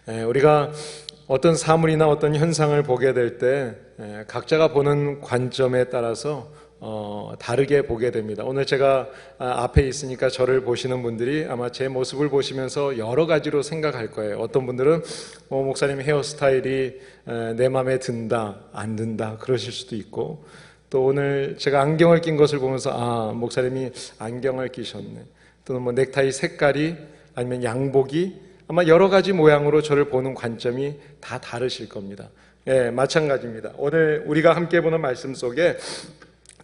우리가 어떤 사물이나 어떤 현상을 보게 될 때 각자가 보는 관점에 따라서 다르게 보게 됩니다. 오늘 제가 앞에 있으니까 저를 보시는 분들이 아마 제 모습을 보시면서 여러 가지로 생각할 거예요. 어떤 분들은 목사님 헤어스타일이 내 마음에 든다, 안 든다 그러실 수도 있고, 또 오늘 제가 안경을 낀 것을 보면서 목사님이 안경을 끼셨네, 또는 뭐 넥타이 색깔이 아니면 양복이, 아마 여러 가지 모양으로 저를 보는 관점이 다 다르실 겁니다. 마찬가지입니다. 오늘 우리가 함께 보는 말씀 속에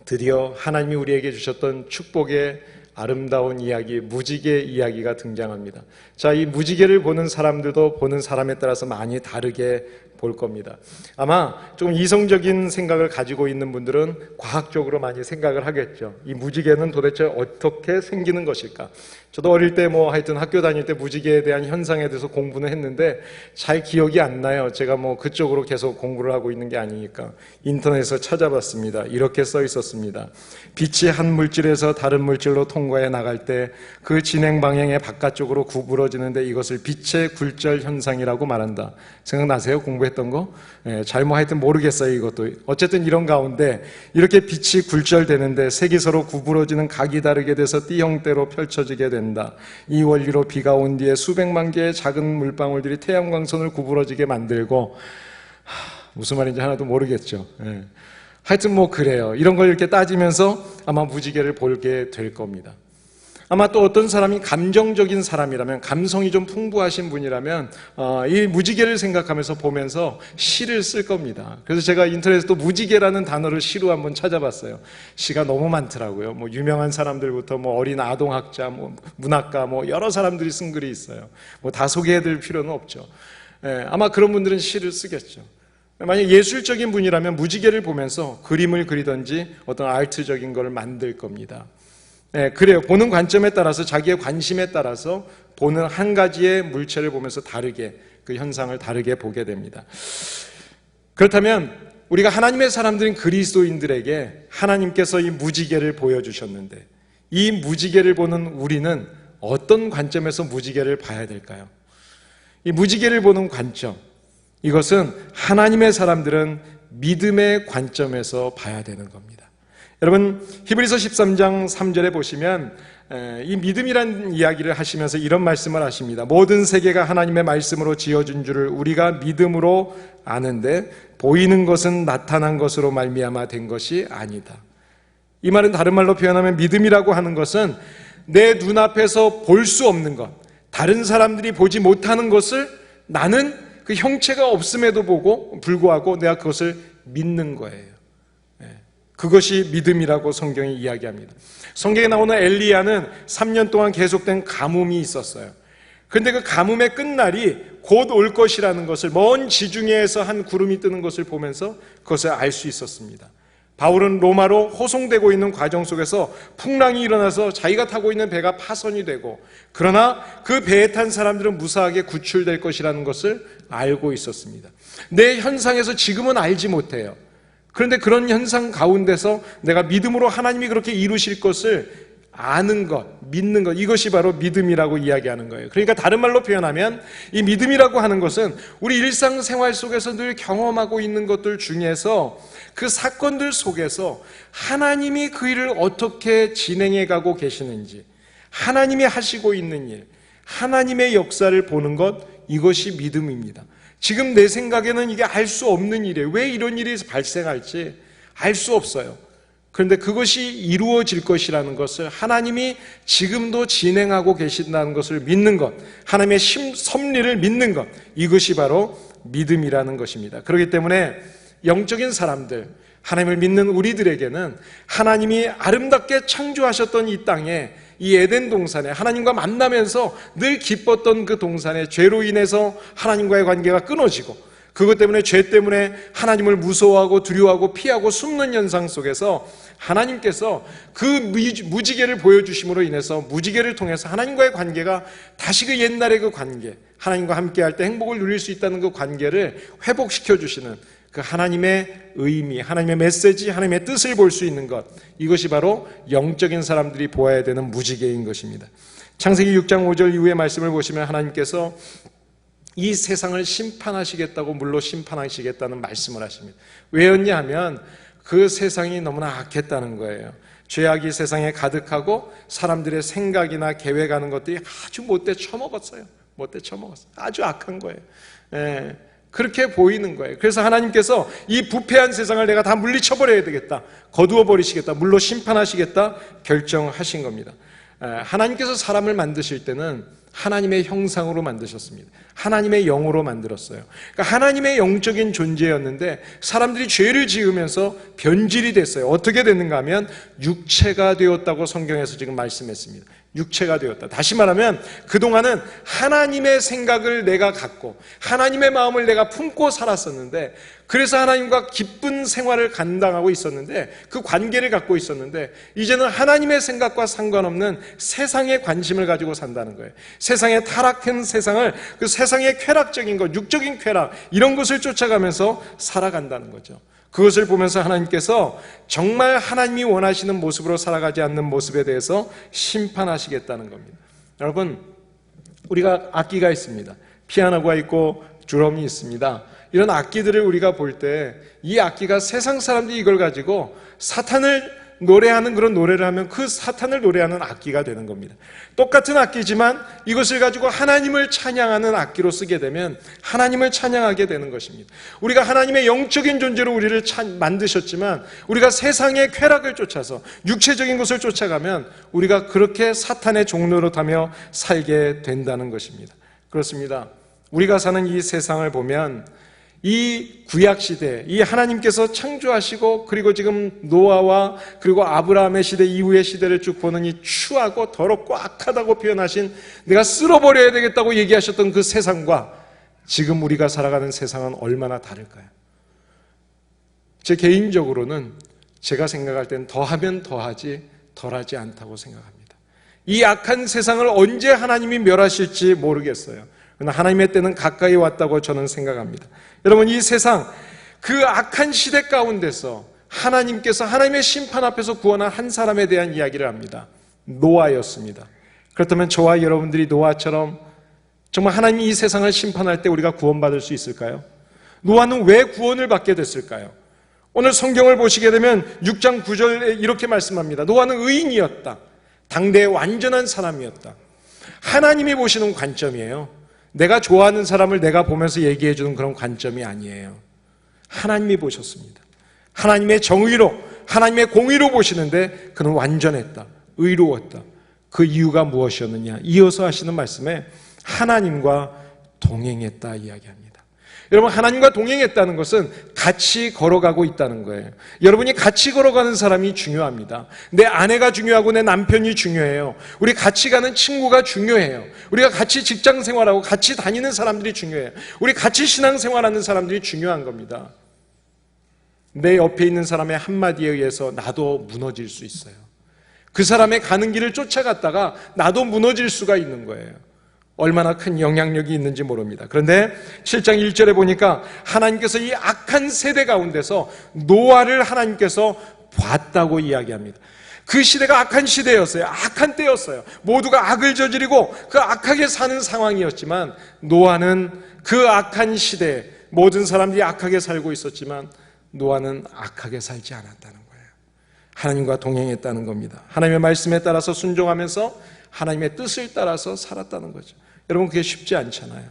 드디어 하나님이 우리에게 주셨던 축복의 아름다운 이야기, 무지개 이야기가 등장합니다. 자, 이 무지개를 보는 사람들도 보는 사람에 따라서 많이 다르게 볼 겁니다. 아마 좀 이성적인 생각을 가지고 있는 분들은 과학적으로 많이 생각을 하겠죠. 이 무지개는 도대체 어떻게 생기는 것일까? 저도 어릴 때 하여튼 학교 다닐 때 무지개에 대한 현상에 대해서 공부는 했는데 잘 기억이 안 나요. 제가 그쪽으로 계속 공부를 하고 있는 게 아니니까. 인터넷에서 찾아봤습니다. 이렇게 써 있었습니다. 빛이 한 물질에서 다른 물질로 통과해 나갈 때 그 진행 방향의 바깥쪽으로 구부러지는데 이것을 빛의 굴절 현상이라고 말한다. 생각나세요? 공부했던 거? 하여튼 모르겠어요, 이것도. 어쨌든 이런 가운데 이렇게 빛이 굴절되는데 색이 서로 구부러지는 각이 다르게 돼서 T형대로 펼쳐지게 된다. 이 원리로 비가 온 뒤에 수백만 개의 작은 물방울들이 태양광선을 구부러지게 만들고, 무슨 말인지 하나도 모르겠죠. 하여튼 그래요. 이런 걸 이렇게 따지면서 아마 무지개를 보게 될 겁니다. 아마 또 어떤 사람이 감정적인 사람이라면, 감성이 좀 풍부하신 분이라면 이 무지개를 생각하면서 보면서 시를 쓸 겁니다. 그래서 제가 인터넷에서 또 무지개라는 단어를 시로 한번 찾아봤어요. 시가 너무 많더라고요. 유명한 사람들부터 어린 아동학자, 문학가, 여러 사람들이 쓴 글이 있어요. 다 소개해드릴 필요는 없죠. 아마 그런 분들은 시를 쓰겠죠. 만약 예술적인 분이라면 무지개를 보면서 그림을 그리든지 어떤 아트적인 걸 만들 겁니다. 그래요. 보는 관점에 따라서, 자기의 관심에 따라서 보는 한 가지의 물체를 보면서 다르게, 그 현상을 다르게 보게 됩니다. 그렇다면 우리가 하나님의 사람들인 그리스도인들에게 하나님께서 이 무지개를 보여주셨는데, 이 무지개를 보는 우리는 어떤 관점에서 무지개를 봐야 될까요? 이 무지개를 보는 관점, 이것은 하나님의 사람들은 믿음의 관점에서 봐야 되는 겁니다. 여러분, 히브리서 13장 3절에 보시면 이 믿음이란 이야기를 하시면서 이런 말씀을 하십니다. 모든 세계가 하나님의 말씀으로 지어준 줄을 우리가 믿음으로 아는데 보이는 것은 나타난 것으로 말미암아 된 것이 아니다. 이 말은 다른 말로 표현하면 믿음이라고 하는 것은 내 눈앞에서 볼 수 없는 것, 다른 사람들이 보지 못하는 것을 나는 그 형체가 없음에도 불구하고 내가 그것을 믿는 거예요. 그것이 믿음이라고 성경이 이야기합니다. 성경에 나오는 엘리야는 3년 동안 계속된 가뭄이 있었어요. 그런데 그 가뭄의 끝날이 곧 올 것이라는 것을, 먼 지중해에서 한 구름이 뜨는 것을 보면서 그것을 알 수 있었습니다. 바울은 로마로 호송되고 있는 과정 속에서 풍랑이 일어나서 자기가 타고 있는 배가 파손이 되고, 그러나 그 배에 탄 사람들은 무사하게 구출될 것이라는 것을 알고 있었습니다. 내 현상에서 지금은 알지 못해요. 그런데 그런 현상 가운데서 내가 믿음으로 하나님이 그렇게 이루실 것을 아는 것, 믿는 것, 이것이 바로 믿음이라고 이야기하는 거예요. 그러니까 다른 말로 표현하면 이 믿음이라고 하는 것은 우리 일상생활 속에서 늘 경험하고 있는 것들 중에서, 그 사건들 속에서 하나님이 그 일을 어떻게 진행해 가고 계시는지, 하나님이 하시고 있는 일, 하나님의 역사를 보는 것, 이것이 믿음입니다. 지금 내 생각에는 이게 알 수 없는 일이에요. 왜 이런 일이 발생할지 알 수 없어요. 그런데 그것이 이루어질 것이라는 것을, 하나님이 지금도 진행하고 계신다는 것을 믿는 것, 하나님의 섭리를 믿는 것, 이것이 바로 믿음이라는 것입니다. 그렇기 때문에 영적인 사람들, 하나님을 믿는 우리들에게는 하나님이 아름답게 창조하셨던 이 땅에, 이 에덴 동산에 하나님과 만나면서 늘 기뻤던 그 동산에 죄로 인해서 하나님과의 관계가 끊어지고, 그것 때문에, 죄 때문에 하나님을 무서워하고 두려워하고 피하고 숨는 현상 속에서 하나님께서 그 무지개를 보여주심으로 인해서, 무지개를 통해서 하나님과의 관계가 다시 그 옛날의 그 관계, 하나님과 함께할 때 행복을 누릴 수 있다는 그 관계를 회복시켜 주시는 그 하나님의 의미, 하나님의 메시지, 하나님의 뜻을 볼 수 있는 것, 이것이 바로 영적인 사람들이 보아야 되는 무지개인 것입니다. 창세기 6장 5절 이후의 말씀을 보시면 하나님께서 이 세상을 심판하시겠다고, 물로 심판하시겠다는 말씀을 하십니다. 왜였냐 하면 그 세상이 너무나 악했다는 거예요. 죄악이 세상에 가득하고 사람들의 생각이나 계획하는 것들이 아주 못돼 처먹었어요. 아주 악한 거예요. 그렇게 보이는 거예요. 그래서 하나님께서 이 부패한 세상을 내가 다 물리쳐버려야 되겠다, 거두어 버리시겠다, 물로 심판하시겠다 결정하신 겁니다. 하나님께서 사람을 만드실 때는 하나님의 형상으로 만드셨습니다. 하나님의 영으로 만들었어요. 그러니까 하나님의 영적인 존재였는데 사람들이 죄를 지으면서 변질이 됐어요. 어떻게 됐는가 하면 육체가 되었다고 성경에서 지금 말씀했습니다. 육체가 되었다. 다시 말하면 그동안은 하나님의 생각을 내가 갖고 하나님의 마음을 내가 품고 살았었는데, 그래서 하나님과 기쁜 생활을 감당하고 있었는데, 그 관계를 갖고 있었는데, 이제는 하나님의 생각과 상관없는 세상의 관심을 가지고 산다는 거예요. 세상의 타락한 세상을, 그 세상의 쾌락적인 것, 육적인 쾌락, 이런 것을 쫓아가면서 살아간다는 거죠. 그것을 보면서 하나님께서 정말 하나님이 원하시는 모습으로 살아가지 않는 모습에 대해서 심판하시겠다는 겁니다. 여러분, 우리가 악기가 있습니다. 피아노가 있고 드럼이 있습니다. 이런 악기들을 우리가 볼 때 이 악기가 세상 사람들이 이걸 가지고 사탄을 노래하는 그런 노래를 하면 그 사탄을 노래하는 악기가 되는 겁니다. 똑같은 악기지만 이것을 가지고 하나님을 찬양하는 악기로 쓰게 되면 하나님을 찬양하게 되는 것입니다. 우리가 하나님의 영적인 존재로 우리를 만드셨지만 우리가 세상의 쾌락을 쫓아서 육체적인 것을 쫓아가면 우리가 그렇게 사탄의 종노릇하며 살게 된다는 것입니다. 그렇습니다. 우리가 사는 이 세상을 보면 이 구약시대, 이 하나님께서 창조하시고 그리고 지금 노아와 그리고 아브라함의 시대 이후의 시대를 쭉 보는 이 추하고 더럽고 악하다고 표현하신, 내가 쓸어버려야 되겠다고 얘기하셨던 그 세상과 지금 우리가 살아가는 세상은 얼마나 다를까요? 제 개인적으로는 제가 생각할 땐 더하면 더하지 덜하지 않다고 생각합니다. 이 악한 세상을 언제 하나님이 멸하실지 모르겠어요. 그러나 하나님의 때는 가까이 왔다고 저는 생각합니다. 여러분, 이 세상 그 악한 시대 가운데서 하나님께서 하나님의 심판 앞에서 구원한 한 사람에 대한 이야기를 합니다. 노아였습니다. 그렇다면 저와 여러분들이 노아처럼 정말 하나님이 이 세상을 심판할 때 우리가 구원받을 수 있을까요? 노아는 왜 구원을 받게 됐을까요? 오늘 성경을 보시게 되면 6장 9절에 이렇게 말씀합니다. 노아는 의인이었다. 당대의 완전한 사람이었다. 하나님이 보시는 관점이에요. 내가 좋아하는 사람을 내가 보면서 얘기해 주는 그런 관점이 아니에요. 하나님이 보셨습니다. 하나님의 정의로, 하나님의 공의로 보시는데 그는 완전했다, 의로웠다. 그 이유가 무엇이었느냐? 이어서 하시는 말씀에 하나님과 동행했다 이야기합니다. 여러분, 하나님과 동행했다는 것은 같이 걸어가고 있다는 거예요. 여러분이 같이 걸어가는 사람이 중요합니다. 내 아내가 중요하고 내 남편이 중요해요. 우리 같이 가는 친구가 중요해요. 우리가 같이 직장 생활하고 같이 다니는 사람들이 중요해요. 우리 같이 신앙생활하는 사람들이 중요한 겁니다. 내 옆에 있는 사람의 한마디에 의해서 나도 무너질 수 있어요. 그 사람의 가는 길을 쫓아갔다가 나도 무너질 수가 있는 거예요. 얼마나 큰 영향력이 있는지 모릅니다. 그런데 7장 1절에 보니까 하나님께서 이 악한 세대 가운데서 노아를 하나님께서 봤다고 이야기합니다. 그 시대가 악한 시대였어요. 악한 때였어요. 모두가 악을 저지르고 그 악하게 사는 상황이었지만 노아는 그 악한 시대에 모든 사람들이 악하게 살고 있었지만 노아는 악하게 살지 않았다는 거예요. 하나님과 동행했다는 겁니다. 하나님의 말씀에 따라서 순종하면서 하나님의 뜻을 따라서 살았다는 거죠. 여러분, 그게 쉽지 않잖아요.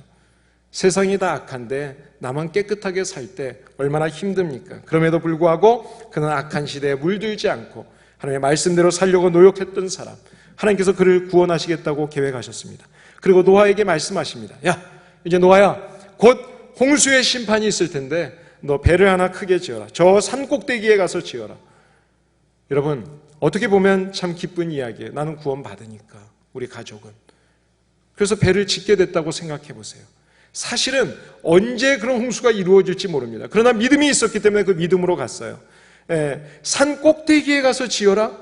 세상이 다 악한데 나만 깨끗하게 살 때 얼마나 힘듭니까? 그럼에도 불구하고 그는 악한 시대에 물들지 않고 하나님의 말씀대로 살려고 노력했던 사람, 하나님께서 그를 구원하시겠다고 계획하셨습니다. 그리고 노아에게 말씀하십니다. 야, 이제 노아야, 곧 홍수의 심판이 있을 텐데 너 배를 하나 크게 지어라. 저 산 꼭대기에 가서 지어라. 여러분, 어떻게 보면 참 기쁜 이야기예요. 나는 구원받으니까, 우리 가족은. 그래서 배를 짓게 됐다고 생각해 보세요. 사실은 언제 그런 홍수가 이루어질지 모릅니다. 그러나 믿음이 있었기 때문에 그 믿음으로 갔어요. 산 꼭대기에 가서 지어라?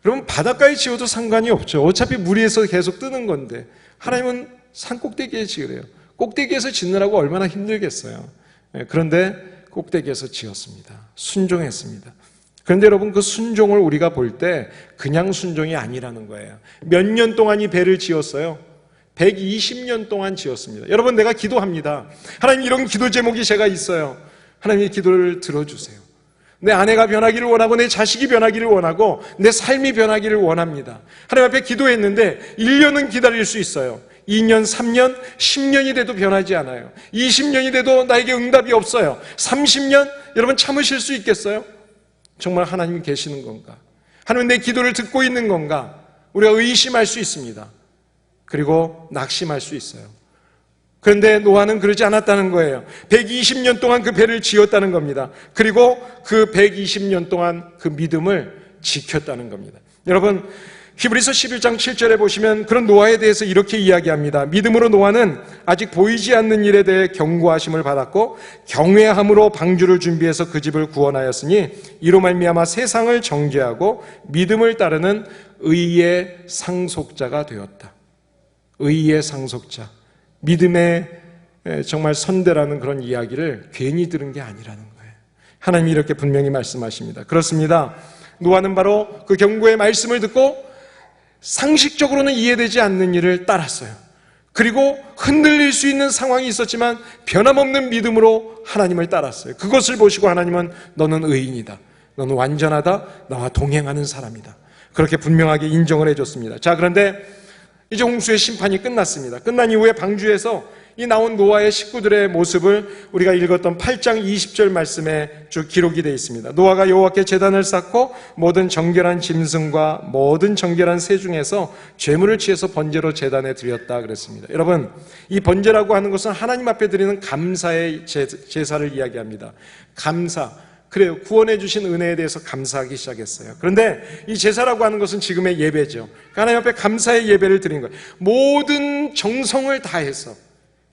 그러면 바닷가에 지어도 상관이 없죠. 어차피 물 위에서 계속 뜨는 건데 하나님은 산 꼭대기에 지으래요. 꼭대기에서 짓느라고 얼마나 힘들겠어요. 그런데 꼭대기에서 지었습니다. 순종했습니다. 그런데 여러분, 그 순종을 우리가 볼 때 그냥 순종이 아니라는 거예요. 몇 년 동안 이 배를 지었어요. 120년 동안 지었습니다. 여러분, 내가 기도합니다. 하나님, 이런 기도 제목이 제가 있어요. 하나님, 이 기도를 들어주세요. 내 아내가 변하기를 원하고 내 자식이 변하기를 원하고 내 삶이 변하기를 원합니다. 하나님 앞에 기도했는데 1년은 기다릴 수 있어요. 2년, 3년, 10년이 돼도 변하지 않아요. 20년이 돼도 나에게 응답이 없어요. 30년? 여러분, 참으실 수 있겠어요? 정말 하나님이 계시는 건가? 하나님, 내 기도를 듣고 있는 건가? 우리가 의심할 수 있습니다. 그리고 낙심할 수 있어요. 그런데 노아는 그러지 않았다는 거예요. 120년 동안 그 배를 지었다는 겁니다. 그리고 그 120년 동안 그 믿음을 지켰다는 겁니다. 여러분, 히브리서 11장 7절에 보시면 그런 노아에 대해서 이렇게 이야기합니다. 믿음으로 노아는 아직 보이지 않는 일에 대해 경고하심을 받았고 경외함으로 방주를 준비해서 그 집을 구원하였으니 이로 말미암아 세상을 정죄하고 믿음을 따르는 의의 상속자가 되었다. 의의 상속자. 믿음의 정말 선대라는 그런 이야기를 괜히 들은 게 아니라는 거예요. 하나님이 이렇게 분명히 말씀하십니다. 그렇습니다. 노아는 바로 그 경고의 말씀을 듣고 상식적으로는 이해되지 않는 일을 따랐어요. 그리고 흔들릴 수 있는 상황이 있었지만 변함없는 믿음으로 하나님을 따랐어요. 그것을 보시고 하나님은 너는 의인이다. 너는 완전하다. 나와 동행하는 사람이다. 그렇게 분명하게 인정을 해줬습니다. 자, 그런데 이제 홍수의 심판이 끝났습니다. 끝난 이후에 방주에서 이 나온 노아의 식구들의 모습을 우리가 읽었던 8장 20절 말씀에 쭉 기록이 되어 있습니다. 노아가 여호와께 제단을 쌓고 모든 정결한 짐승과 모든 정결한 새 중에서 제물을 취해서 번제로 제단에 드렸다 그랬습니다. 여러분, 이 번제라고 하는 것은 하나님 앞에 드리는 감사의 제사를 이야기합니다. 감사. 그래요. 구원해 주신 은혜에 대해서 감사하기 시작했어요. 그런데 이 제사라고 하는 것은 지금의 예배죠. 하나님 앞에 감사의 예배를 드린 거예요. 모든 정성을 다해서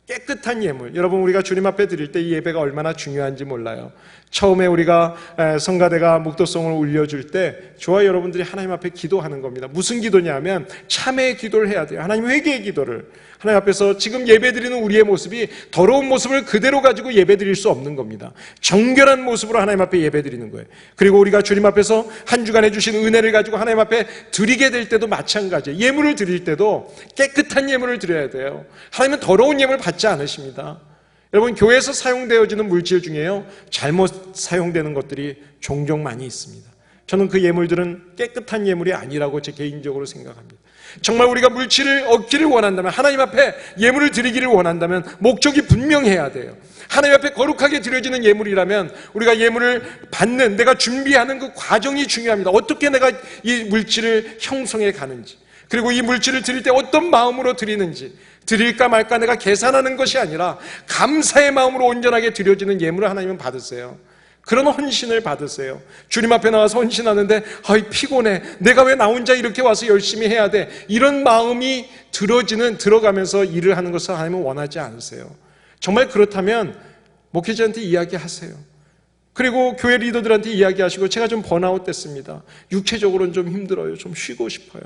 깨끗한 예물. 여러분, 우리가 주님 앞에 드릴 때 이 예배가 얼마나 중요한지 몰라요. 처음에 우리가 성가대가 묵도송을 울려줄 때 저와 여러분들이 하나님 앞에 기도하는 겁니다. 무슨 기도냐면 참회의 기도를 해야 돼요. 하나님, 회개의 기도를. 하나님 앞에서 지금 예배드리는 우리의 모습이 더러운 모습을 그대로 가지고 예배드릴 수 없는 겁니다. 정결한 모습으로 하나님 앞에 예배드리는 거예요. 그리고 우리가 주님 앞에서 한 주간에 주신 은혜를 가지고 하나님 앞에 드리게 될 때도 마찬가지예요. 예물을 드릴 때도 깨끗한 예물을 드려야 돼요. 하나님은 더러운 예물 받지 않으십니다. 여러분, 교회에서 사용되어지는 물질 중에요, 잘못 사용되는 것들이 종종 많이 있습니다. 저는 그 예물들은 깨끗한 예물이 아니라고 제 개인적으로 생각합니다. 정말 우리가 물질을 얻기를 원한다면, 하나님 앞에 예물을 드리기를 원한다면 목적이 분명해야 돼요. 하나님 앞에 거룩하게 드려지는 예물이라면 우리가 예물을 받는, 내가 준비하는 그 과정이 중요합니다. 어떻게 내가 이 물질을 형성해 가는지, 그리고 이 물질을 드릴 때 어떤 마음으로 드리는지, 드릴까 말까 내가 계산하는 것이 아니라 감사의 마음으로 온전하게 드려지는 예물을 하나님은 받으세요. 그런 헌신을 받으세요. 주님 앞에 나와서 헌신하는데 피곤해, 내가 왜 나 혼자 이렇게 와서 열심히 해야 돼, 이런 마음이 들어가면서 일을 하는 것을 하나님은 원하지 않으세요. 정말 그렇다면 목회자한테 이야기하세요. 그리고 교회 리더들한테 이야기하시고, 제가 좀 번아웃 됐습니다, 육체적으로는 좀 힘들어요, 좀 쉬고 싶어요.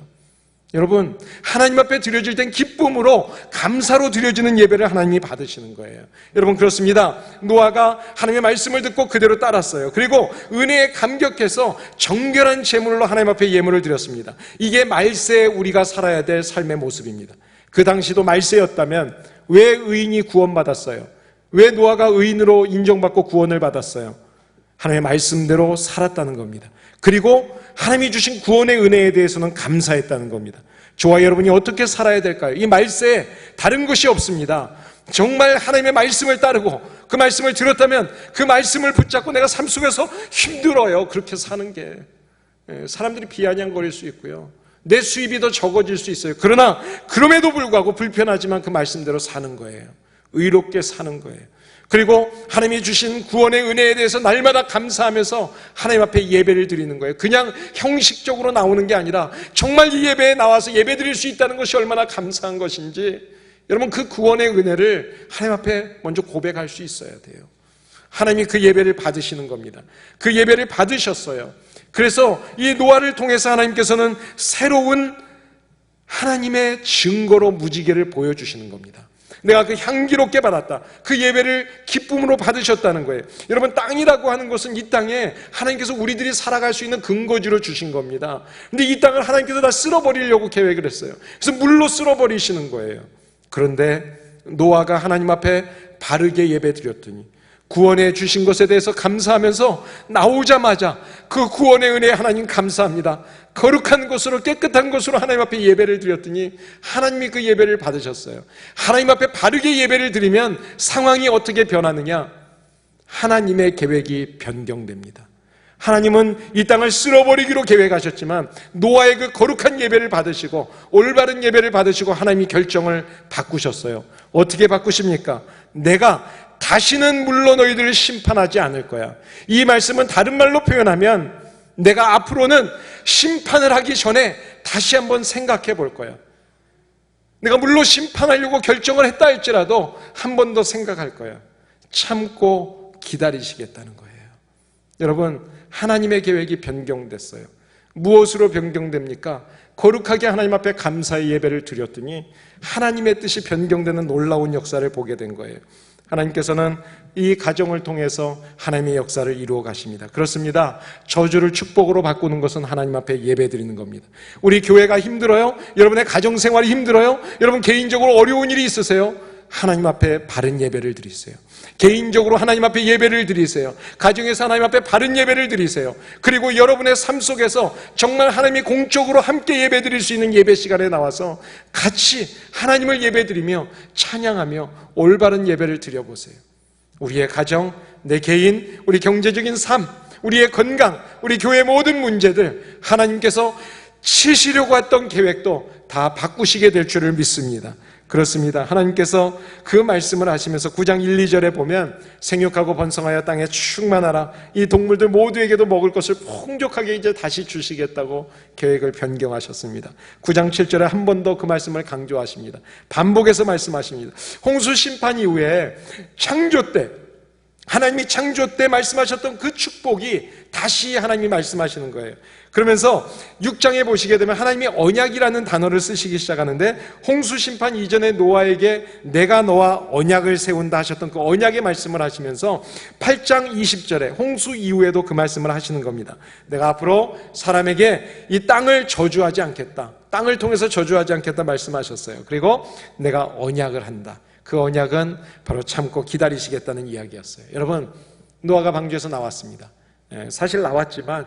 여러분, 하나님 앞에 드려질 땐 기쁨으로, 감사로 드려지는 예배를 하나님이 받으시는 거예요. 여러분, 그렇습니다. 노아가 하나님의 말씀을 듣고 그대로 따랐어요. 그리고 은혜에 감격해서 정결한 제물로 하나님 앞에 예물을 드렸습니다. 이게 말세에 우리가 살아야 될 삶의 모습입니다. 그 당시도 말세였다면 왜 의인이 구원받았어요? 왜 노아가 의인으로 인정받고 구원을 받았어요? 하나님의 말씀대로 살았다는 겁니다. 그리고 하나님이 주신 구원의 은혜에 대해서는 감사했다는 겁니다. 저와 여러분이 어떻게 살아야 될까요? 이 말세에 다른 것이 없습니다. 정말 하나님의 말씀을 따르고 그 말씀을 들었다면 그 말씀을 붙잡고 내가 삶 속에서 힘들어요, 그렇게 사는 게. 사람들이 비아냥거릴 수 있고요, 내 수입이 더 적어질 수 있어요. 그러나 그럼에도 불구하고 불편하지만 그 말씀대로 사는 거예요. 의롭게 사는 거예요. 그리고 하나님이 주신 구원의 은혜에 대해서 날마다 감사하면서 하나님 앞에 예배를 드리는 거예요. 그냥 형식적으로 나오는 게 아니라 정말 이 예배에 나와서 예배 드릴 수 있다는 것이 얼마나 감사한 것인지, 여러분, 그 구원의 은혜를 하나님 앞에 먼저 고백할 수 있어야 돼요. 하나님이 그 예배를 받으시는 겁니다. 그 예배를 받으셨어요. 그래서 이 노아를 통해서 하나님께서는 새로운 하나님의 증거로 무지개를 보여주시는 겁니다. 내가 그 향기롭게 받았다, 그 예배를 기쁨으로 받으셨다는 거예요. 여러분, 땅이라고 하는 것은 이 땅에 하나님께서 우리들이 살아갈 수 있는 근거지로 주신 겁니다. 근데 이 땅을 하나님께서 다 쓸어버리려고 계획을 했어요. 그래서 물로 쓸어버리시는 거예요. 그런데 노아가 하나님 앞에 바르게 예배드렸더니 구원해 주신 것에 대해서 감사하면서 나오자마자 그 구원의 은혜에 하나님 감사합니다, 거룩한 것으로 깨끗한 것으로 하나님 앞에 예배를 드렸더니 하나님이 그 예배를 받으셨어요. 하나님 앞에 바르게 예배를 드리면 상황이 어떻게 변하느냐? 하나님의 계획이 변경됩니다. 하나님은 이 땅을 쓸어버리기로 계획하셨지만 노아의 그 거룩한 예배를 받으시고 올바른 예배를 받으시고 하나님이 결정을 바꾸셨어요. 어떻게 바꾸십니까? 내가 다시는 물로 너희들을 심판하지 않을 거야. 이 말씀은 다른 말로 표현하면 내가 앞으로는 심판을 하기 전에 다시 한번 생각해 볼 거야. 내가 물로 심판하려고 결정을 했다 할지라도 한 번 더 생각할 거야. 참고 기다리시겠다는 거예요. 여러분, 하나님의 계획이 변경됐어요. 무엇으로 변경됩니까? 거룩하게 하나님 앞에 감사의 예배를 드렸더니 하나님의 뜻이 변경되는 놀라운 역사를 보게 된 거예요. 하나님께서는 이 가정을 통해서 하나님의 역사를 이루어 가십니다. 그렇습니다. 저주를 축복으로 바꾸는 것은 하나님 앞에 예배 드리는 겁니다. 우리 교회가 힘들어요? 여러분의 가정생활이 힘들어요? 여러분 개인적으로 어려운 일이 있으세요? 하나님 앞에 바른 예배를 드리세요. 개인적으로 하나님 앞에 예배를 드리세요. 가정에서 하나님 앞에 바른 예배를 드리세요. 그리고 여러분의 삶 속에서 정말 하나님이 공적으로 함께 예배 드릴 수 있는 예배 시간에 나와서 같이 하나님을 예배 드리며 찬양하며 올바른 예배를 드려보세요. 우리의 가정, 내 개인, 우리 경제적인 삶, 우리의 건강, 우리 교회 모든 문제들 하나님께서 치시려고 했던 계획도 다 바꾸시게 될 줄을 믿습니다. 그렇습니다. 하나님께서 그 말씀을 하시면서 9장 1, 2절에 보면 생육하고 번성하여 땅에 충만하라, 이 동물들 모두에게도 먹을 것을 풍족하게 이제 다시 주시겠다고 계획을 변경하셨습니다. 9장 7절에 한 번 더 그 말씀을 강조하십니다. 반복해서 말씀하십니다. 홍수 심판 이후에 창조 때, 하나님이 창조 때 말씀하셨던 그 축복이 다시 하나님이 말씀하시는 거예요. 그러면서 6장에 보시게 되면 하나님이 언약이라는 단어를 쓰시기 시작하는데, 홍수 심판 이전에 노아에게 내가 너와 언약을 세운다 하셨던 그 언약의 말씀을 하시면서 8장 20절에 홍수 이후에도 그 말씀을 하시는 겁니다. 내가 앞으로 사람에게 이 땅을 저주하지 않겠다, 땅을 통해서 저주하지 않겠다 말씀하셨어요. 그리고 내가 언약을 한다. 그 언약은 바로 참고 기다리시겠다는 이야기였어요. 여러분, 노아가 방주에서 나왔습니다. 사실 나왔지만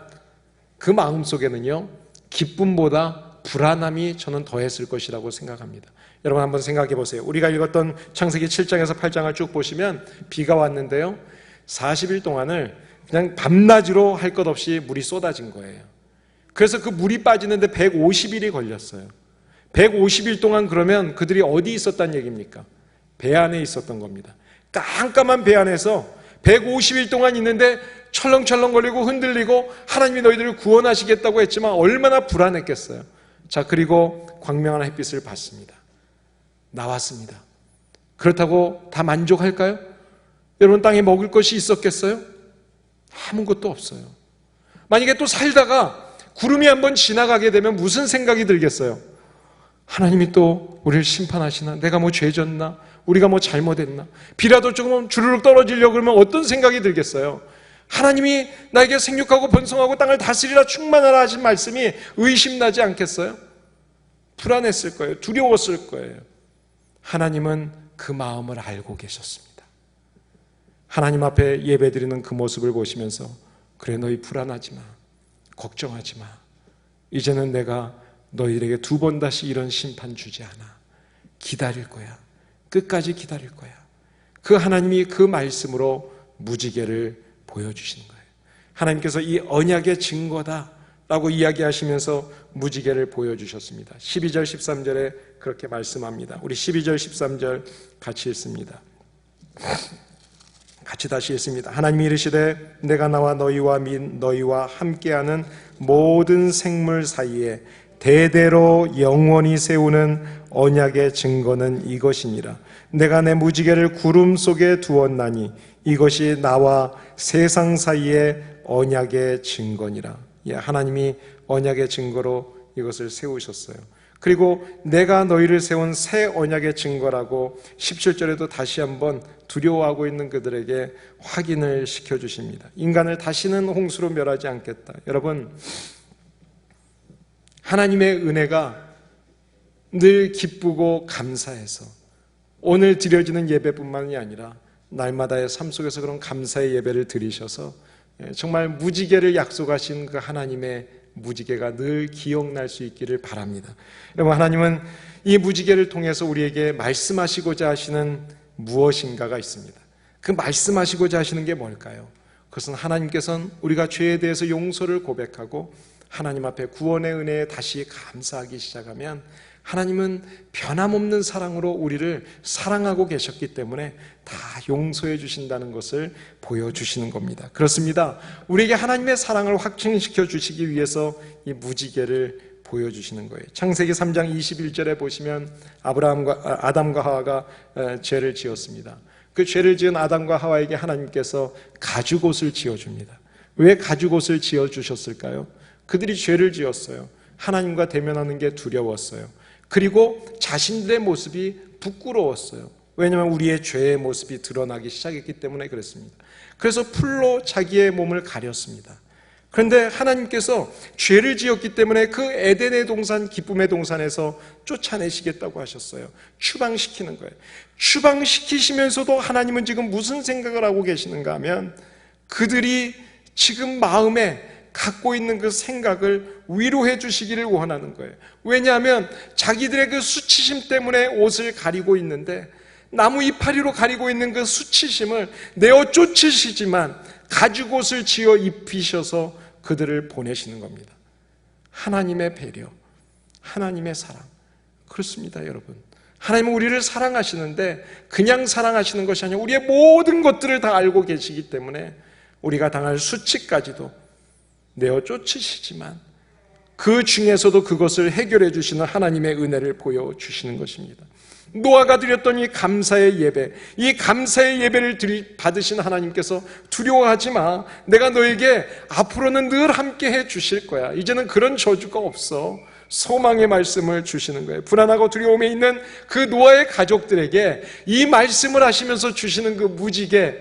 그 마음속에는요, 기쁨보다 불안함이 저는 더했을 것이라고 생각합니다. 여러분 한번 생각해 보세요. 우리가 읽었던 창세기 7장에서 8장을 쭉 보시면 비가 왔는데요, 40일 동안을 그냥 밤낮으로 할 것 없이 물이 쏟아진 거예요. 그래서 그 물이 빠지는데 150일이 걸렸어요. 150일 동안 그러면 그들이 어디 있었단 얘기입니까? 배 안에 있었던 겁니다. 깜깜한 배 안에서 150일 동안 있는데 철렁철렁거리고 흔들리고 하나님이 너희들을 구원하시겠다고 했지만 얼마나 불안했겠어요. 자, 그리고 광명한 햇빛을 받습니다. 나왔습니다. 그렇다고 다 만족할까요? 여러분, 땅에 먹을 것이 있었겠어요? 아무것도 없어요. 만약에 또 살다가 구름이 한번 지나가게 되면 무슨 생각이 들겠어요? 하나님이 또 우리를 심판하시나? 내가 뭐 죄졌나? 우리가 뭐 잘못했나? 비라도 조금 주르륵 떨어지려고 그러면 어떤 생각이 들겠어요? 하나님이 나에게 생육하고 번성하고 땅을 다스리라 충만하라 하신 말씀이 의심나지 않겠어요? 불안했을 거예요. 두려웠을 거예요. 하나님은 그 마음을 알고 계셨습니다. 하나님 앞에 예배드리는 그 모습을 보시면서, 그래, 너희 불안하지 마, 걱정하지 마, 이제는 내가 너희들에게 두 번 다시 이런 심판 주지 않아. 기다릴 거야. 끝까지 기다릴 거야. 그 하나님이 그 말씀으로 무지개를 보여주시는 거예요. 하나님께서 이 언약의 증거다라고 이야기하시면서 무지개를 보여주셨습니다. 12절 13절에 그렇게 말씀합니다. 우리 12절 13절 같이 읽습니다. 같이 다시 읽습니다. 하나님이 이르시되 내가 나와 너희와 및 너희와 함께하는 모든 생물 사이에 대대로 영원히 세우는 언약의 증거는 이것이니라. 내가 내 무지개를 구름 속에 두었나니 이것이 나와 세상 사이의 언약의 증거니라. 하나님이 언약의 증거로 이것을 세우셨어요. 그리고 내가 너희를 세운 새 언약의 증거라고 17절에도 다시 한번 두려워하고 있는 그들에게 확인을 시켜주십니다. 인간을 다시는 홍수로 멸하지 않겠다. 여러분, 하나님의 은혜가 늘 기쁘고 감사해서 오늘 드려지는 예배뿐만이 아니라 날마다의 삶 속에서 그런 감사의 예배를 드리셔서 정말 무지개를 약속하신 그 하나님의 무지개가 늘 기억날 수 있기를 바랍니다. 여러분, 하나님은 이 무지개를 통해서 우리에게 말씀하시고자 하시는 무엇인가가 있습니다. 그 말씀하시고자 하시는 게 뭘까요? 그것은 하나님께서는 우리가 죄에 대해서 용서를 고백하고 하나님 앞에 구원의 은혜에 다시 감사하기 시작하면 하나님은 변함없는 사랑으로 우리를 사랑하고 계셨기 때문에 다 용서해 주신다는 것을 보여주시는 겁니다. 그렇습니다. 우리에게 하나님의 사랑을 확증시켜 주시기 위해서 이 무지개를 보여주시는 거예요. 창세기 3장 21절에 보시면 아담과 하와가 죄를 지었습니다. 그 죄를 지은 아담과 하와에게 하나님께서 가죽옷을 지어줍니다. 왜 가죽옷을 지어주셨을까요? 그들이 죄를 지었어요. 하나님과 대면하는 게 두려웠어요. 그리고 자신들의 모습이 부끄러웠어요. 왜냐하면 우리의 죄의 모습이 드러나기 시작했기 때문에 그렇습니다. 그래서 풀로 자기의 몸을 가렸습니다. 그런데 하나님께서 죄를 지었기 때문에 그 에덴의 동산, 기쁨의 동산에서 쫓아내시겠다고 하셨어요. 추방시키는 거예요. 추방시키시면서도 하나님은 지금 무슨 생각을 하고 계시는가 하면 그들이 지금 마음에 갖고 있는 그 생각을 위로해 주시기를 원하는 거예요. 왜냐하면 자기들의 그 수치심 때문에 옷을 가리고 있는데 나무 이파리로 가리고 있는 그 수치심을 내어 쫓으시지만 가죽옷을 지어 입히셔서 그들을 보내시는 겁니다. 하나님의 배려, 하나님의 사랑. 그렇습니다, 여러분. 하나님은 우리를 사랑하시는데 그냥 사랑하시는 것이 아니라 우리의 모든 것들을 다 알고 계시기 때문에 우리가 당할 수치까지도 내어 쫓으시지만 그 중에서도 그것을 해결해 주시는 하나님의 은혜를 보여주시는 것입니다. 노아가 드렸던 이 감사의 예배, 이 감사의 예배를 받으신 하나님께서 두려워하지 마. 내가 너에게 앞으로는 늘 함께 해 주실 거야. 이제는 그런 저주가 없어. 소망의 말씀을 주시는 거예요. 불안하고 두려움에 있는 그 노아의 가족들에게 이 말씀을 하시면서 주시는 그 무지개,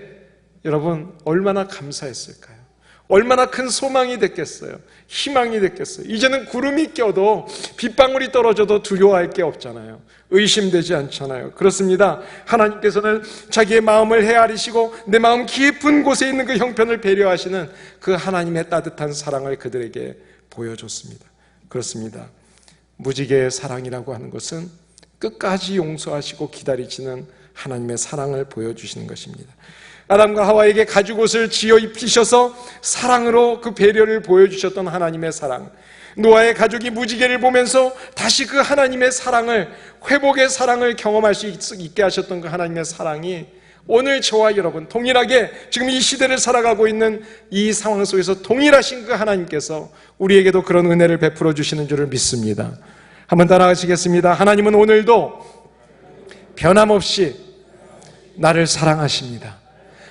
여러분 얼마나 감사했을까요? 얼마나 큰 소망이 됐겠어요. 희망이 됐겠어요. 이제는 구름이 껴도 빗방울이 떨어져도 두려워할 게 없잖아요. 의심되지 않잖아요. 그렇습니다. 하나님께서는 자기의 마음을 헤아리시고 내 마음 깊은 곳에 있는 그 형편을 배려하시는 그 하나님의 따뜻한 사랑을 그들에게 보여줬습니다. 그렇습니다. 무지개의 사랑이라고 하는 것은 끝까지 용서하시고 기다리시는 하나님의 사랑을 보여주시는 것입니다. 아담과 하와에게 가죽옷을 지어 입히셔서 사랑으로 그 배려를 보여주셨던 하나님의 사랑, 노아의 가족이 무지개를 보면서 다시 그 하나님의 사랑을, 회복의 사랑을 경험할 수 있게 하셨던 그 하나님의 사랑이 오늘 저와 여러분 동일하게 지금 이 시대를 살아가고 있는 이 상황 속에서 동일하신 그 하나님께서 우리에게도 그런 은혜를 베풀어 주시는 줄을 믿습니다. 한번 따라하시겠습니다. 하나님은 오늘도 변함없이 나를 사랑하십니다.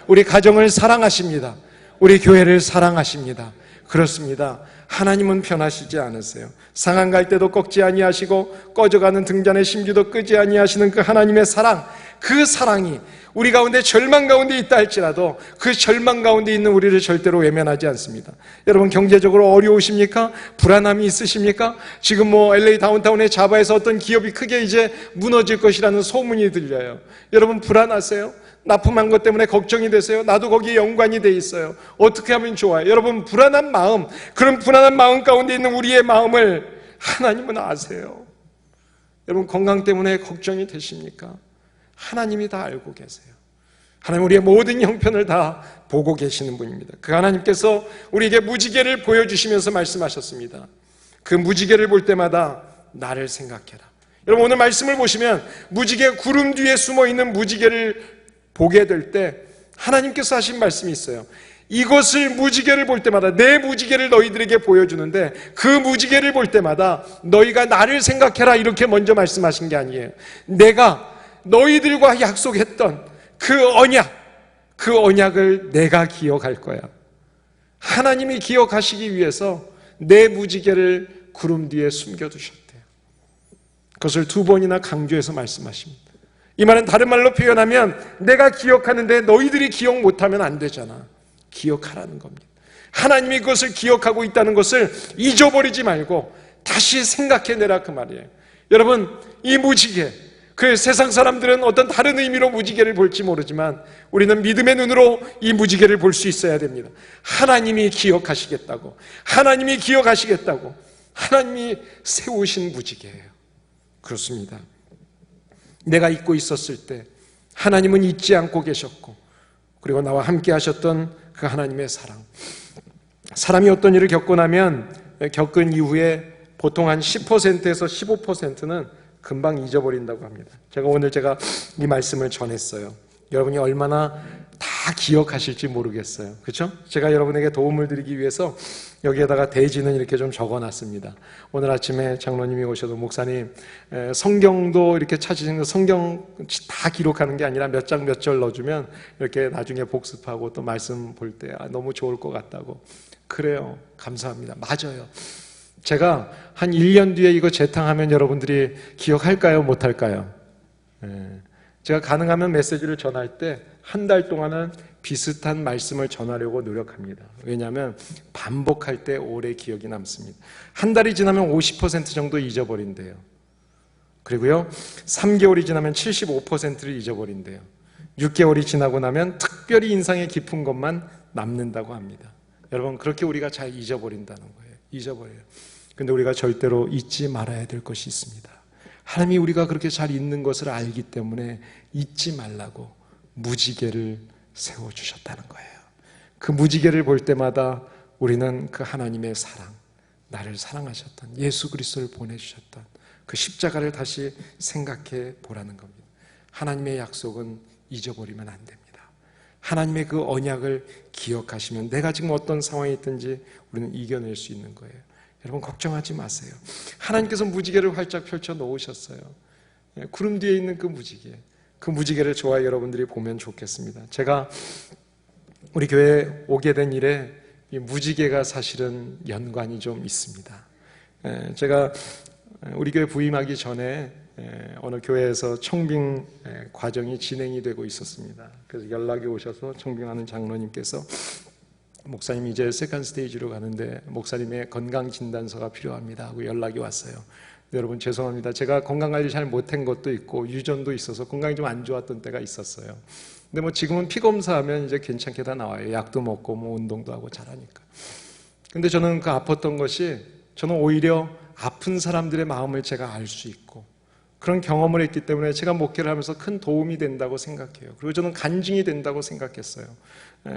우리 가정을 사랑하십니다. 우리 교회를 사랑하십니다. 그렇습니다. 하나님은 변하시지 않으세요. 상한 갈 때도 꺾지 아니하시고 꺼져가는 등잔의 심지도 끄지 아니하시는 그 하나님의 사랑, 그 사랑이 우리 가운데 절망 가운데 있다 할지라도 그 절망 가운데 있는 우리를 절대로 외면하지 않습니다. 여러분 경제적으로 어려우십니까? 불안함이 있으십니까? 지금 LA 다운타운의 자바에서 어떤 기업이 크게 이제 무너질 것이라는 소문이 들려요. 여러분 불안하세요? 납품한 것 때문에 걱정이 되세요? 나도 거기에 연관이 돼 있어요. 어떻게 하면 좋아요? 여러분 불안한 마음, 그런 불안한 마음 가운데 있는 우리의 마음을 하나님은 아세요. 여러분 건강 때문에 걱정이 되십니까? 하나님이 다 알고 계세요. 하나님 우리의 모든 형편을 다 보고 계시는 분입니다. 그 하나님께서 우리에게 무지개를 보여주시면서 말씀하셨습니다. 그 무지개를 볼 때마다 나를 생각해라. 여러분 오늘 말씀을 보시면 무지개, 구름 뒤에 숨어있는 무지개를 보게 될 때 하나님께서 하신 말씀이 있어요. 이것을 무지개를 볼 때마다 내 무지개를 너희들에게 보여주는데 그 무지개를 볼 때마다 너희가 나를 생각해라 이렇게 먼저 말씀하신 게 아니에요. 내가 너희들과 약속했던 그 언약을 내가 기억할 거야. 하나님이 기억하시기 위해서 내 무지개를 구름 뒤에 숨겨두셨대요. 그것을 2번이나 강조해서 말씀하십니다. 이 말은 다른 말로 표현하면 내가 기억하는데 너희들이 기억 못하면 안 되잖아. 기억하라는 겁니다. 하나님이 그것을 기억하고 있다는 것을 잊어버리지 말고 다시 생각해내라 그 말이에요. 여러분 이 무지개, 그 세상 사람들은 어떤 다른 의미로 무지개를 볼지 모르지만 우리는 믿음의 눈으로 이 무지개를 볼 수 있어야 됩니다. 하나님이 기억하시겠다고, 하나님이 기억하시겠다고, 하나님이 세우신 무지개예요. 그렇습니다. 내가 잊고 있었을 때 하나님은 잊지 않고 계셨고, 그리고 나와 함께 하셨던 그 하나님의 사랑. 사람이 어떤 일을 겪고 나면 겪은 이후에 보통 한 10%에서 15%는 금방 잊어버린다고 합니다. 오늘 이 말씀을 전했어요. 여러분이 얼마나 다 기억하실지 모르겠어요. 그렇죠? 제가 여러분에게 도움을 드리기 위해서 여기에다가 대지는 이렇게 좀 적어놨습니다. 오늘 아침에 장로님이 오셔도 목사님 성경도 이렇게 찾으신 거 성경 다 기록하는 게 아니라 몇 장 몇 절 넣어주면 이렇게 나중에 복습하고 또 말씀 볼 때 너무 좋을 것 같다고. 그래요. 감사합니다. 맞아요. 제가 한 1년 뒤에 이거 재탕하면 여러분들이 기억할까요? 못할까요? 제가 가능하면 메시지를 전할 때 한 달 동안은 비슷한 말씀을 전하려고 노력합니다. 왜냐하면 반복할 때 오래 기억이 남습니다. 한 달이 지나면 50% 정도 잊어버린대요. 그리고요, 3개월이 지나면 75%를 잊어버린대요. 6개월이 지나고 나면 특별히 인상이 깊은 것만 남는다고 합니다. 여러분, 그렇게 우리가 잘 잊어버린다는 거예요. 잊어버려요. 근데 우리가 절대로 잊지 말아야 될 것이 있습니다. 하나님이 우리가 그렇게 잘 잊는 것을 알기 때문에 잊지 말라고 무지개를 세워주셨다는 거예요. 그 무지개를 볼 때마다 우리는 그 하나님의 사랑, 나를 사랑하셨던 예수 그리스도를 보내주셨던 그 십자가를 다시 생각해 보라는 겁니다. 하나님의 약속은 잊어버리면 안 됩니다. 하나님의 그 언약을 기억하시면 내가 지금 어떤 상황에 있든지 우리는 이겨낼 수 있는 거예요. 여러분, 걱정하지 마세요. 하나님께서 무지개를 활짝 펼쳐 놓으셨어요. 구름 뒤에 있는 그 무지개를 저와 여러분들이 보면 좋겠습니다. 제가 우리 교회에 오게 된 일에 이 무지개가 사실은 연관이 좀 있습니다. 제가 우리 교회 부임하기 전에 어느 교회에서 청빙 과정이 진행이 되고 있었습니다. 그래서 연락이 오셔서 청빙하는 장로님께서 목사님 이제 세컨드 스테이지로 가는데 목사님의 건강진단서가 필요합니다 하고 연락이 왔어요. 여러분 죄송합니다. 제가 건강관리 잘 못한 것도 있고 유전도 있어서 건강이 좀 안 좋았던 때가 있었어요. 근데 지금은 피검사하면 이제 괜찮게 다 나와요. 약도 먹고 운동도 하고 잘하니까. 근데 저는 그 아팠던 것이 저는 오히려 아픈 사람들의 마음을 제가 알 수 있고 그런 경험을 했기 때문에 제가 목회를 하면서 큰 도움이 된다고 생각해요. 그리고 저는 간증이 된다고 생각했어요.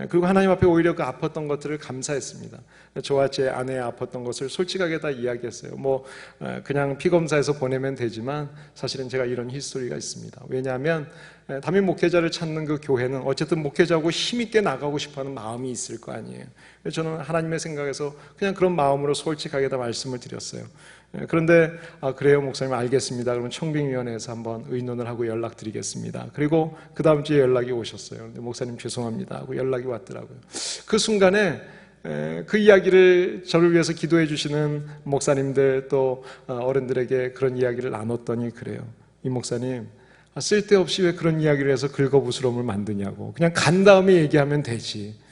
그리고 하나님 앞에 오히려 그 아팠던 것들을 감사했습니다. 저와 제 아내 아팠던 것을 솔직하게 다 이야기했어요. 그냥 피검사에서 보내면 되지만 사실은 제가 이런 히스토리가 있습니다. 왜냐하면 담임 목회자를 찾는 그 교회는 어쨌든 목회자하고 힘있게 나가고 싶어하는 마음이 있을 거 아니에요. 그래서 저는 하나님의 생각에서 그냥 그런 마음으로 솔직하게 다 말씀을 드렸어요. 그런데 그래요 목사님 알겠습니다. 그러면 청빙위원회에서 한번 의논을 하고 연락드리겠습니다. 그리고 그 다음 주에 연락이 오셨어요. 근데 목사님 죄송합니다 하고 연락이 왔더라고요. 그 순간에 그 이야기를 저를 위해서 기도해 주시는 목사님들 또 어른들에게 그런 이야기를 나눴더니 그래요. 이 목사님 쓸데없이 왜 그런 이야기를 해서 긁어부스럼을 만드냐고 그냥 간 다음에 얘기하면 되지.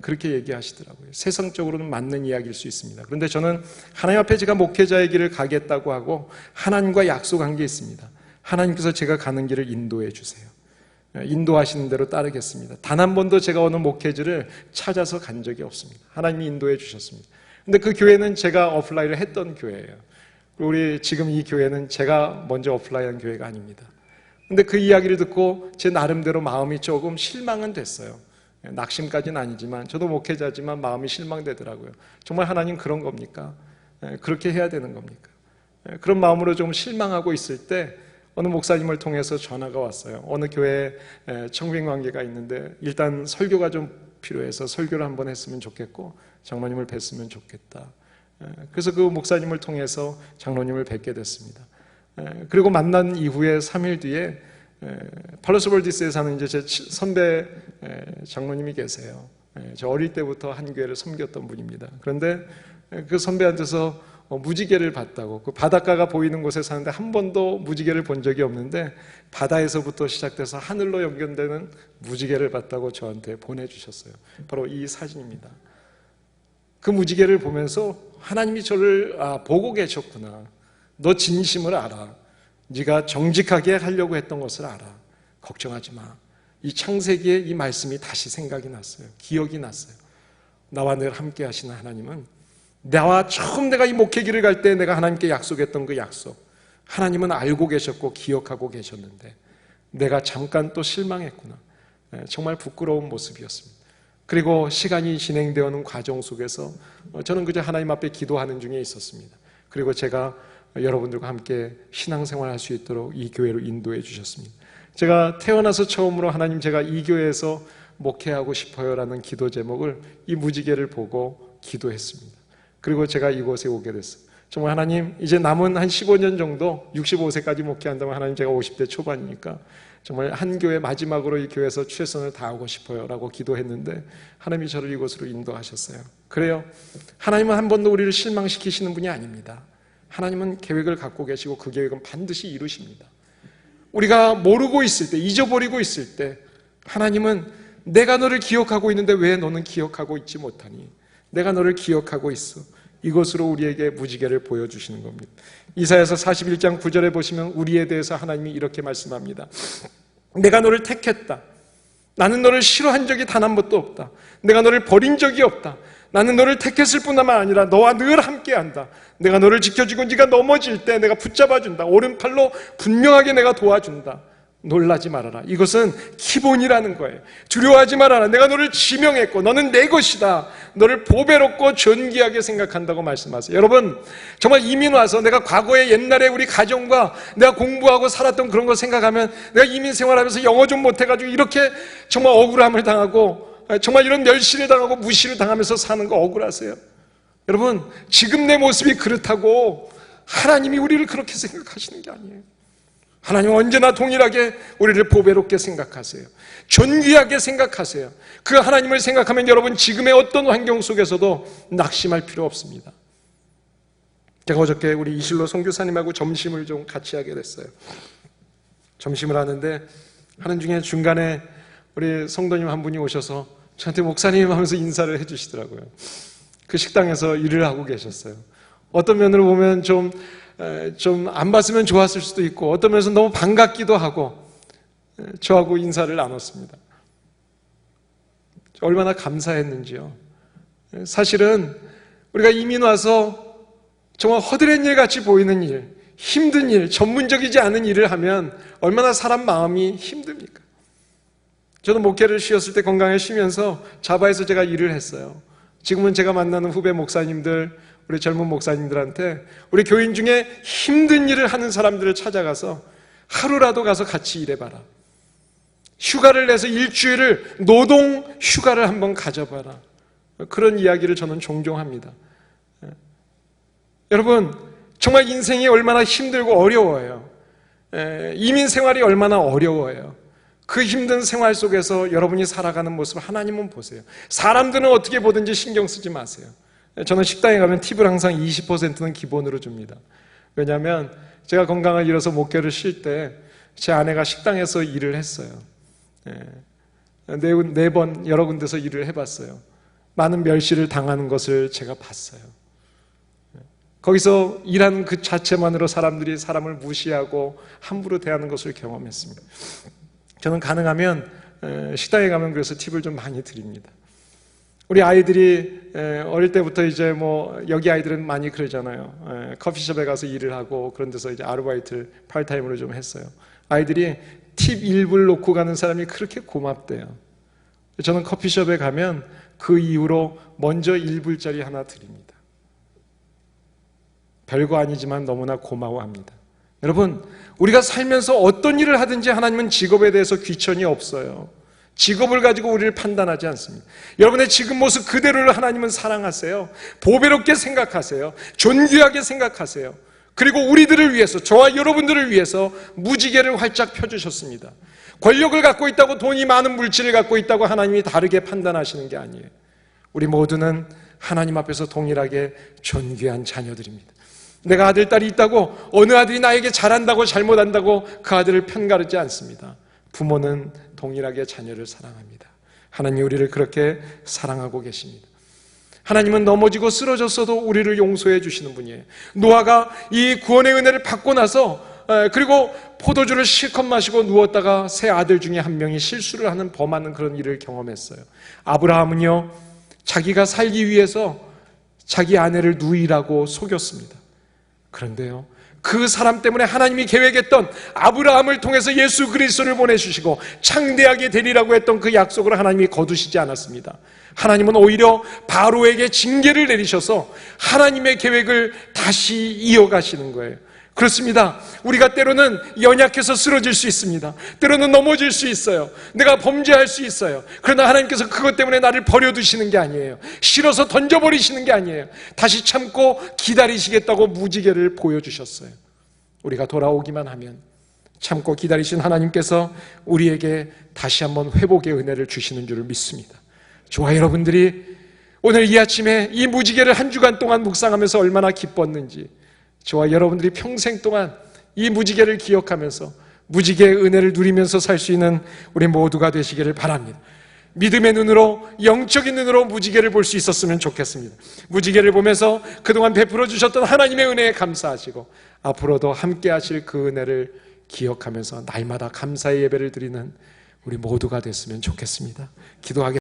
그렇게 얘기하시더라고요. 세상적으로는 맞는 이야기일 수 있습니다. 그런데 저는 하나님 앞에 제가 목회자의 길을 가겠다고 하고 하나님과 약속한 게 있습니다. 하나님께서 제가 가는 길을 인도해 주세요. 인도하시는 대로 따르겠습니다. 단 한 번도 제가 어느 목회지를 찾아서 간 적이 없습니다. 하나님이 인도해 주셨습니다. 근데 그 교회는 제가 어플라이를 했던 교회예요. 우리 지금 이 교회는 제가 먼저 어플라이한 교회가 아닙니다. 근데 그 이야기를 듣고 제 나름대로 마음이 조금 실망은 됐어요. 낙심까지는 아니지만 저도 목회자지만 마음이 실망되더라고요. 정말 하나님 그런 겁니까? 그렇게 해야 되는 겁니까? 그런 마음으로 좀 실망하고 있을 때 어느 목사님을 통해서 전화가 왔어요. 어느 교회에 청빙관계가 있는데 일단 설교가 좀 필요해서 설교를 한번 했으면 좋겠고 장로님을 뵀으면 좋겠다. 그래서 그 목사님을 통해서 장로님을 뵙게 됐습니다. 그리고 만난 이후에 3일 뒤에 팔로스볼디스에 사는 이제 제 선배 장로님이 계세요. 저 어릴 때부터 한 교회를 섬겼던 분입니다. 그런데 그 선배한테서 무지개를 봤다고, 그 바닷가가 보이는 곳에 사는데 한 번도 무지개를 본 적이 없는데 바다에서부터 시작돼서 하늘로 연결되는 무지개를 봤다고 저한테 보내주셨어요. 바로 이 사진입니다. 그 무지개를 보면서 하나님이 저를 보고 계셨구나. 너 진심을 알아. 네가 정직하게 하려고 했던 것을 알아. 걱정하지 마. 이 창세기의 이 말씀이 다시 생각이 났어요. 기억이 났어요. 나와 늘 함께 하시는 하나님은 나와 처음 내가 이 목회길을 갈 때 내가 하나님께 약속했던 그 약속, 하나님은 알고 계셨고 기억하고 계셨는데 내가 잠깐 또 실망했구나. 정말 부끄러운 모습이었습니다. 그리고 시간이 진행되어 오는 과정 속에서 저는 그저 하나님 앞에 기도하는 중에 있었습니다. 그리고 제가 여러분들과 함께 신앙생활 할 수 있도록 이 교회로 인도해 주셨습니다. 제가 태어나서 처음으로 하나님 제가 이 교회에서 목회하고 싶어요라는 기도 제목을 이 무지개를 보고 기도했습니다. 그리고 제가 이곳에 오게 됐어요. 정말 하나님 이제 남은 한 15년 정도 65세까지 목회한다면 하나님 제가 50대 초반이니까 정말 한 교회 마지막으로 이 교회에서 최선을 다하고 싶어요 라고 기도했는데 하나님이 저를 이곳으로 인도하셨어요. 그래요, 하나님은 한 번도 우리를 실망시키시는 분이 아닙니다. 하나님은 계획을 갖고 계시고 그 계획은 반드시 이루십니다. 우리가 모르고 있을 때, 잊어버리고 있을 때 하나님은 내가 너를 기억하고 있는데 왜 너는 기억하고 있지 못하니? 내가 너를 기억하고 있어. 이것으로 우리에게 무지개를 보여주시는 겁니다. 이사야서 41장 9절에 보시면 우리에 대해서 하나님이 이렇게 말씀합니다. 내가 너를 택했다. 나는 너를 싫어한 적이 단 한 번도 없다. 내가 너를 버린 적이 없다. 나는 너를 택했을 뿐만 아니라 너와 늘 함께한다. 내가 너를 지켜주고 네가 넘어질 때 내가 붙잡아준다. 오른팔로 분명하게 내가 도와준다. 놀라지 말아라. 이것은 기본이라는 거예요. 두려워하지 말아라. 내가 너를 지명했고 너는 내 것이다. 너를 보배롭고 존귀하게 생각한다고 말씀하세요. 여러분, 정말 이민 와서 내가 과거에 옛날에 우리 가정과 내가 공부하고 살았던 그런 거 생각하면 내가 이민 생활하면서 영어 좀 못해가지고 이렇게 정말 억울함을 당하고 정말 이런 멸시를 당하고 무시를 당하면서 사는 거 억울하세요? 여러분, 지금 내 모습이 그렇다고 하나님이 우리를 그렇게 생각하시는 게 아니에요. 하나님은 언제나 동일하게 우리를 보배롭게 생각하세요. 존귀하게 생각하세요. 그 하나님을 생각하면 여러분 지금의 어떤 환경 속에서도 낙심할 필요 없습니다. 제가 어저께 우리 이실로 선교사님하고 점심을 좀 같이 하게 됐어요. 점심을 하는데 하는 중에 중간에 우리 성도님 한 분이 오셔서 저한테 목사님 하면서 인사를 해주시더라고요. 그 식당에서 일을 하고 계셨어요. 어떤 면으로 보면 좀 안 봤으면 좋았을 수도 있고 어떤 면에서 너무 반갑기도 하고 저하고 인사를 나눴습니다. 얼마나 감사했는지요. 사실은 우리가 이민 와서 정말 허드렛 일 같이 보이는 일, 힘든 일, 전문적이지 않은 일을 하면 얼마나 사람 마음이 힘듭니까? 저도 목회를 쉬었을 때 건강에 쉬면서 자바에서 제가 일을 했어요. 지금은 제가 만나는 후배 목사님들, 우리 젊은 목사님들한테 우리 교인 중에 힘든 일을 하는 사람들을 찾아가서 하루라도 가서 같이 일해봐라. 휴가를 내서 일주일을 노동 휴가를 한번 가져봐라. 그런 이야기를 저는 종종 합니다. 여러분, 정말 인생이 얼마나 힘들고 어려워요. 이민 생활이 얼마나 어려워요. 그 힘든 생활 속에서 여러분이 살아가는 모습을 하나님은 보세요. 사람들은 어떻게 보든지 신경 쓰지 마세요. 저는 식당에 가면 팁을 항상 20%는 기본으로 줍니다. 왜냐하면 제가 건강을 잃어서 목회를 쉴 때 제 아내가 식당에서 일을 했어요. 네 번 여러 군데서 일을 해봤어요. 많은 멸시를 당하는 것을 제가 봤어요. 거기서 일하는 그 자체만으로 사람들이 사람을 무시하고 함부로 대하는 것을 경험했습니다. 저는 가능하면 식당에 가면 그래서 팁을 좀 많이 드립니다. 우리 아이들이 어릴 때부터 이제 여기 아이들은 많이 그러잖아요. 커피숍에 가서 일을 하고 그런 데서 이제 아르바이트를 파트타임으로 좀 했어요. 아이들이 팁 1불 놓고 가는 사람이 그렇게 고맙대요. 저는 커피숍에 가면 그 이후로 먼저 1불짜리 하나 드립니다. 별거 아니지만 너무나 고마워합니다. 여러분, 우리가 살면서 어떤 일을 하든지 하나님은 직업에 대해서 귀천이 없어요. 직업을 가지고 우리를 판단하지 않습니다. 여러분의 지금 모습 그대로를 하나님은 사랑하세요. 보배롭게 생각하세요. 존귀하게 생각하세요. 그리고 우리들을 위해서, 저와 여러분들을 위해서 무지개를 활짝 펴주셨습니다. 권력을 갖고 있다고, 돈이 많은 물질을 갖고 있다고 하나님이 다르게 판단하시는 게 아니에요. 우리 모두는 하나님 앞에서 동일하게 존귀한 자녀들입니다. 내가 아들, 딸이 있다고 어느 아들이 나에게 잘한다고 잘못한다고 그 아들을 편가르지 않습니다. 부모는 동일하게 자녀를 사랑합니다. 하나님 우리를 그렇게 사랑하고 계십니다. 하나님은 넘어지고 쓰러졌어도 우리를 용서해 주시는 분이에요. 노아가 이 구원의 은혜를 받고 나서 그리고 포도주를 실컷 마시고 누웠다가 세 아들 중에 한 명이 실수를 하는 범하는 그런 일을 경험했어요. 아브라함은요, 자기가 살기 위해서 자기 아내를 누이라고 속였습니다. 그런데요, 그 사람 때문에 하나님이 계획했던 아브라함을 통해서 예수 그리스도를 보내주시고 창대하게 되리라고 했던 그 약속을 하나님이 거두시지 않았습니다. 하나님은 오히려 바로에게 징계를 내리셔서 하나님의 계획을 다시 이어가시는 거예요. 그렇습니다. 우리가 때로는 연약해서 쓰러질 수 있습니다. 때로는 넘어질 수 있어요. 내가 범죄할 수 있어요. 그러나 하나님께서 그것 때문에 나를 버려두시는 게 아니에요. 싫어서 던져버리시는 게 아니에요. 다시 참고 기다리시겠다고 무지개를 보여주셨어요. 우리가 돌아오기만 하면 참고 기다리신 하나님께서 우리에게 다시 한번 회복의 은혜를 주시는 줄을 믿습니다. 저와 여러분들이 오늘 이 아침에 이 무지개를 한 주간 동안 묵상하면서 얼마나 기뻤는지, 저와 여러분들이 평생 동안 이 무지개를 기억하면서 무지개의 은혜를 누리면서 살 수 있는 우리 모두가 되시기를 바랍니다. 믿음의 눈으로, 영적인 눈으로 무지개를 볼 수 있었으면 좋겠습니다. 무지개를 보면서 그동안 베풀어 주셨던 하나님의 은혜에 감사하시고 앞으로도 함께 하실 그 은혜를 기억하면서 날마다 감사의 예배를 드리는 우리 모두가 됐으면 좋겠습니다. 기도하겠습니다.